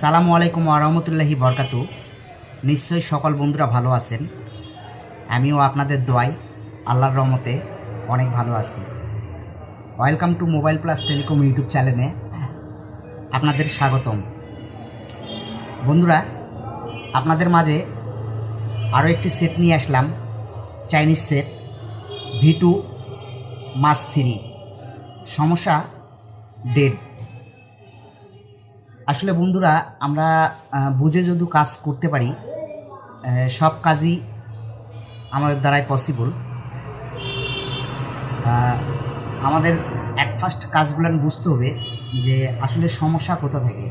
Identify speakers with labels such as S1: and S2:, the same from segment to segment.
S1: আসসালামু আলাইকুম ওয়া রাহমাতুল্লাহি বরকাতু। নিশ্চয়ই সকল বন্ধুরা ভালো আছেন। আমিও আপনাদের দোয়ায় আল্লাহর রহমতে অনেক ভালো আছি। Welcome to mobile plus telecom YouTube চ্যানেলে আপনাদের স্বাগতম। বন্ধুরা, আপনাদের মাঝে আরও একটি সেট নিয়ে আসলাম, চাইনিজ সেট ভিটু মার্স 3। সমস্যা ডেড। আসলে বন্ধুরা, আমরা বুঝে যদি কাজ করতে পারি, সব কাজই আমাদের দ্বারাই পসিবল। আমাদের অ্যাট ফার্স্ট কাজগুলো বুঝতে হবে যে আসলে সমস্যা কোথা থেকে।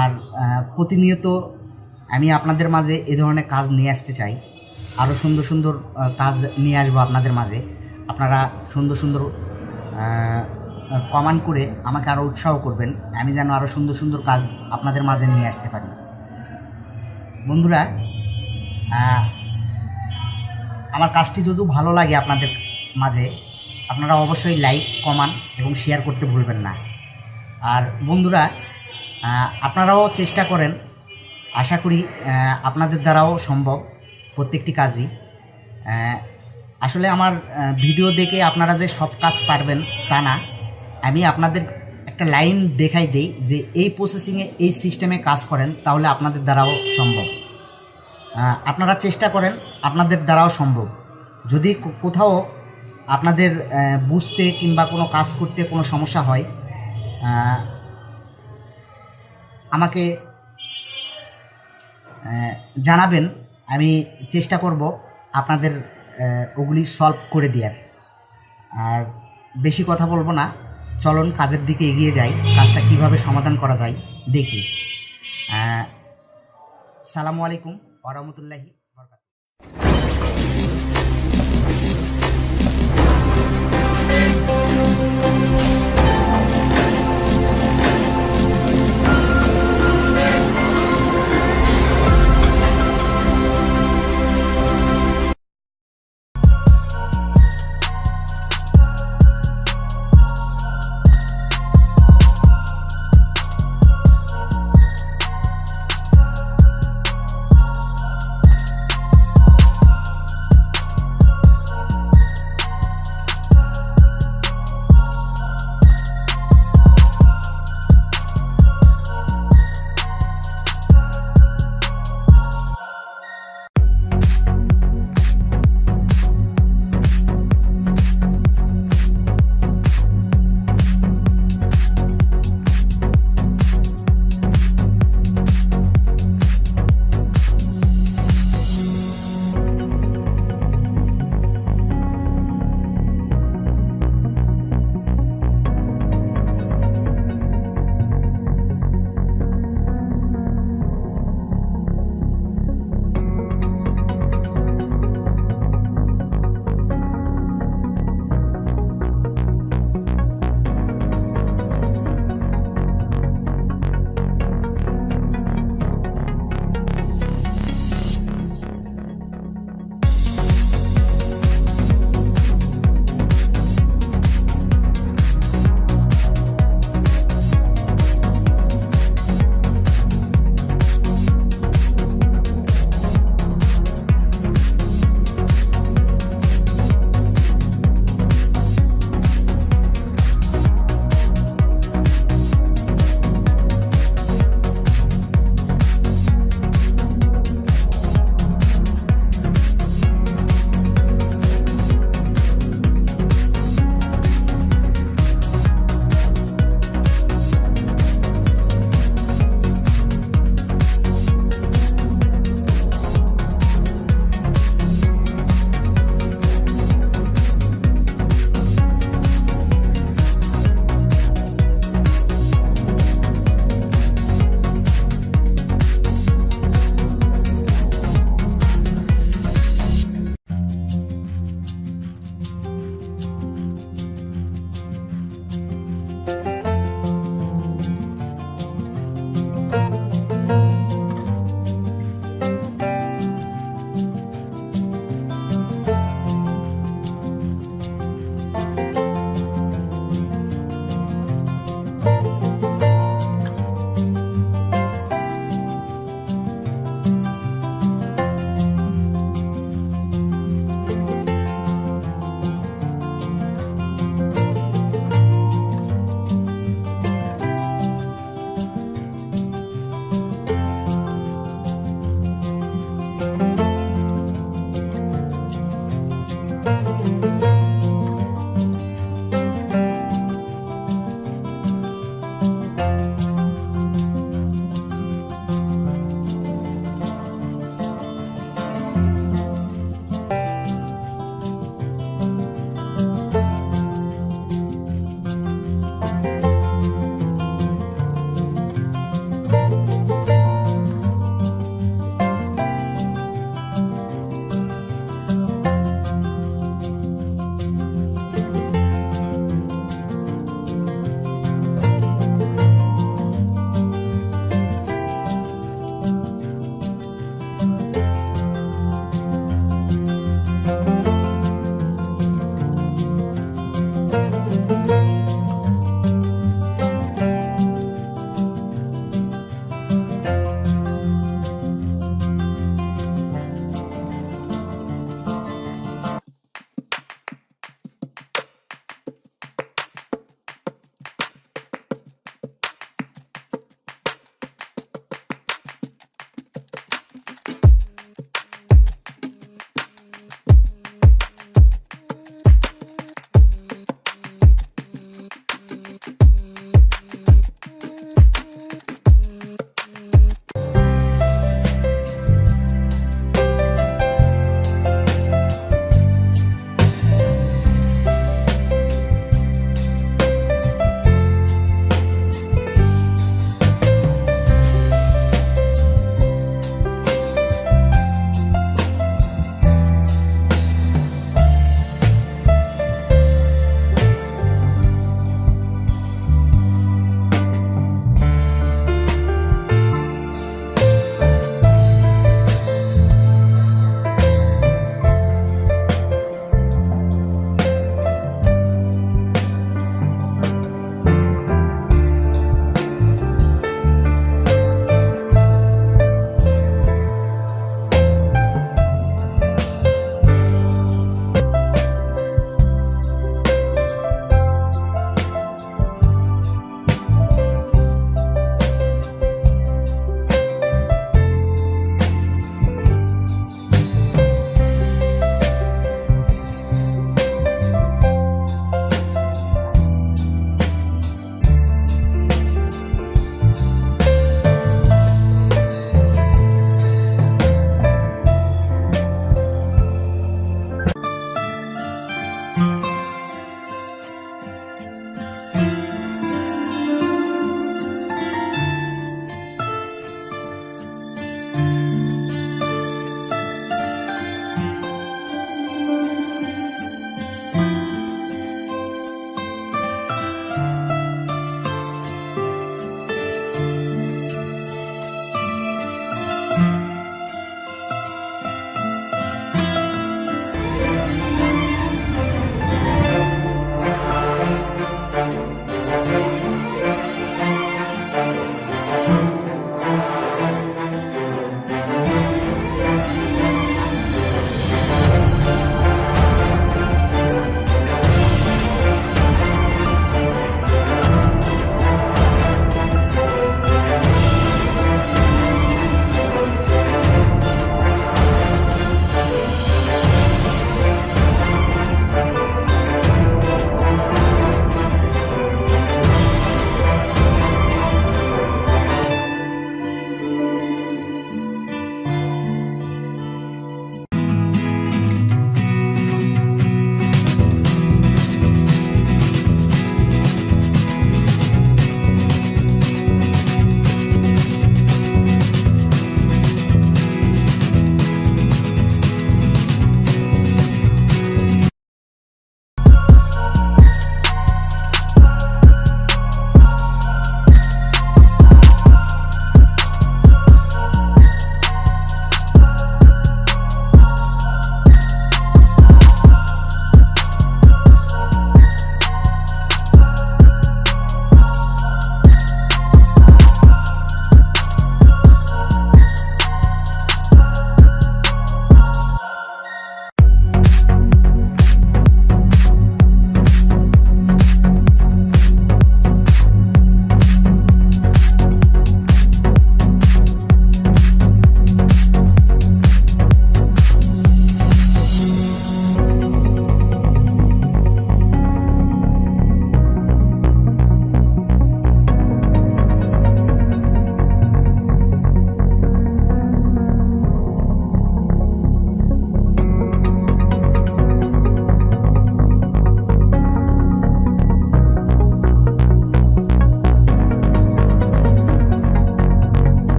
S1: আর প্রতিনিয়ত আমি আপনাদের মাঝে এ ধরনের কাজ নিয়ে আসতে চাই। আরও সুন্দর সুন্দর কাজ নিয়ে আসবো আপনাদের মাঝে। আপনারা সুন্দর সুন্দর কমেন্ট করে আমাকে আরও উৎসাহ করবেন, আমি যেন আরও সুন্দর সুন্দর কাজ আপনাদের মাঝে নিয়ে আসতে পারি। বন্ধুরা, আমার কাজটি যদি ভালো লাগে আপনাদের মাঝে, আপনারা অবশ্যই লাইক, কমেন্ট এবং শেয়ার করতে ভুলবেন না। আর বন্ধুরা, আপনারাও চেষ্টা করেন, আশা করি আপনাদের দ্বারাও সম্ভব প্রত্যেকটি কাজই। আসলে আমার ভিডিও দেখে আপনারা যে সব কাজ পারবেন তা না, আমি আপনাদের একটা লাইন দেখাই দেই যে এই প্রসেসিংয়ে এই সিস্টেমে কাজ করেন, তাহলে আপনাদের দ্বারাও সম্ভব। আপনারা চেষ্টা করেন, আপনাদের দ্বারাও সম্ভব। যদি কোথাও আপনাদের বুঝতে কিংবা কোনো কাজ করতে কোনো সমস্যা হয়, আমাকে জানাবেন, আমি চেষ্টা করব আপনাদের ওগুলি সলভ করে দেওয়ার। আর বেশি কথা বলবো না, চলুন কাজের দিকে এগিয়ে যাই। কাজটা কিভাবে সমাধান করা যায় দেখি। আসসালামু আলাইকুম ওয়া রাহমাতুল্লাহি ওয়া বারাকাতুহু।